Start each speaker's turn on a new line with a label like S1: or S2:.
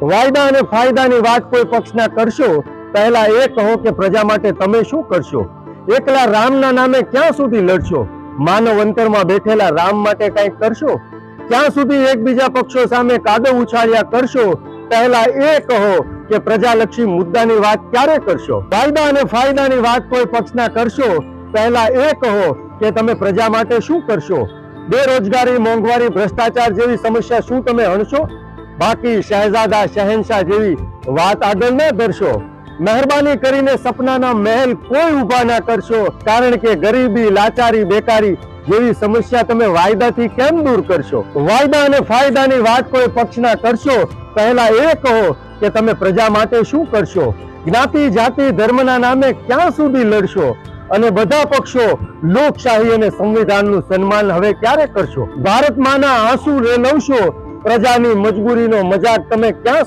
S1: વાયદા અને ફાયદાની વાત કોઈ પક્ષના કરશો, પહેલા એ કહો કે પ્રજા માટે તમે શું કરશો? એકલા રામના નામે ક્યાં સુધી લડશો? માનવ અંતરમાં બેઠેલા રામ માટે કંઈક કરશો? ક્યાં સુધી એકબીજા પક્ષો સામે કાદવ ઉછાળ્યા કરશો? પહેલા એ કહો કે પ્રજાલક્ષી મુદ્દાની વાત ક્યારે કરશો? વાયદા અને ફાયદાની વાત કોઈ પક્ષના કરશો, પહેલા એ કહો કે તમે પ્રજા માટે શું કરશો? બેરોજગારી, મોંઘવારી, ભ્રષ્ટાચાર જેવી સમસ્યા શું તમે હણશો? બાકી શહેજાદા શહેનશાહ જેવી વાત આગળ ન ધરશો. મહેરબાની કરીને સપનાના મહેલ કોઈ ઊભા ના કરશો, કારણ કે ગરીબી, લાચારી, બેકારી જેવી સમસ્યા તમે વાયદાથી કેમ દૂર કરશો? વાયદા અને ફાયદાની વાત કોઈ પક્ષના કરશો, પહેલા એ કહો કે તમે પ્રજા માટે શું કરશો? જ્ઞાતિ, જાતિ, ધર્મના નામે ક્યાં સુધી લડશો? અને બધા પક્ષો લોકશાહી અને સંવિધાનનું સન્માન હવે ક્યારે કરશો? ભારત માના આંસુ રેલવશો, પ્રજાની મજબૂરીનો મજાક તમે ક્યાં